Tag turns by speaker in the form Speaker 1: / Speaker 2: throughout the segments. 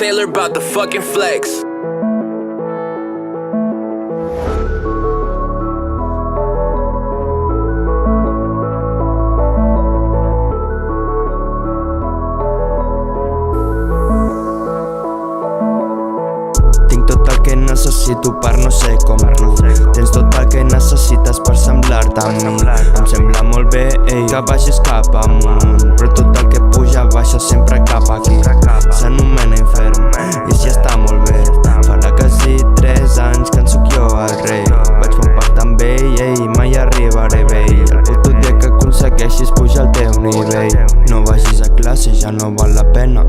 Speaker 1: Taylor about the fucking flex.
Speaker 2: Tinc tot el que necessito per no ser com tu. Tens tot el que necessites per semblar-te a mi. Em sembla molt bé, ei, que vagis cap amunt, però tot el que puja baixa sempre cap aquí. S'anomena infern, i si està molt bé. Farà quasi 3 anys que en sóc jo el rei. Vaig fer un pacte amb ell, ei, mai arribaré bé. El puto dia que aconsegueixis pujar al teu nivell. No vagis a classe, ja no val la pena.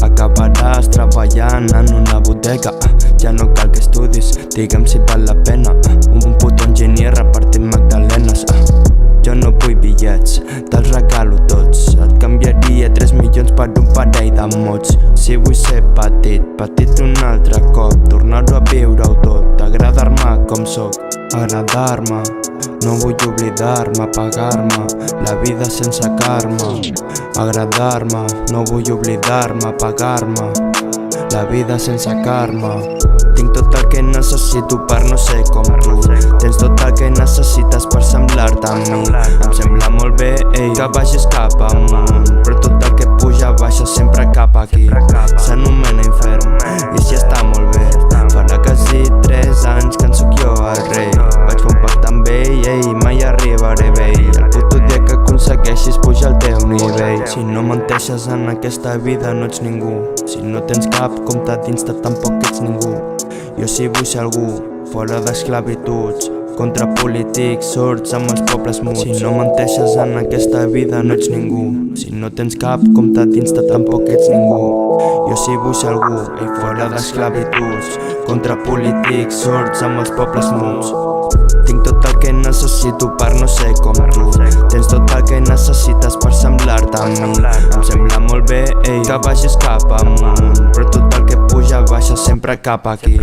Speaker 2: Acabaràs treballant en una bodega. Ja no cal que estudis, digue'm si val la pena. Un puto enginyer repartint magdalenes. Jo no vull bitllets, te'ls regalo tots. Et canviaria 3 milions per un parell de mots. Si vull ser petit, petit un altre cop. Tornar-ho a viure-ho tot, agradar-me com sóc. Agradar-me, no vull oblidar-me, pagar-me la vida sense karma. Agradar-me, no vull oblidar-me, pagar-me la vida sense karma. Tinc tot el que necessito per no ser com tu. Tens tot el que necessites per semblar-te a mi. Em sembla molt bé, ei, que vagis cap amunt, però tot el que puja baixa sempre cap aquí. S'anomena infern, i si està molt bé. Farà quasi 3 anys que en sóc jo el rei. Vaig fer un pacte amb ell, ei, mai arribaré bé. El puto dia que aconsegueixis pujar al teu nivell. Si no menteixes en aquesta vida no ets ningú. Si no tens cap compte dins-te tampoc ets ningú. Jo sí vull ser algú, fora d'esclavituds. Contra polítics sords amb els pobles muts. Si no menteixes en aquesta vida no ets ningú. Si no tens cap compte dins-te tampoc ets ningú. Jo sí vull ser algú, ei, fora d'esclavituds. Contra polítics sords amb els pobles muts. Tinc tot el que necessito per no ser com tu. Tens tot el que necessites per semblar-te a mi. Em sembla molt bé, ei, que vagis cap amunt, però tot el que puja baixa sempre cap aquí.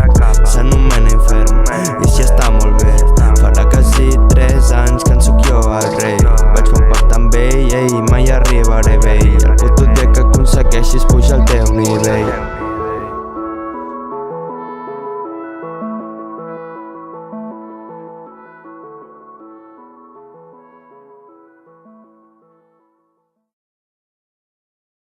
Speaker 2: S'anomena infern, i si està molt bé. Farà quasi 3 anys que en sóc jo el rei. Vaig fer un pacte amb ell, ei, mai arribaré bé. El puto dia que aconsegueixis pujar al teu nivell.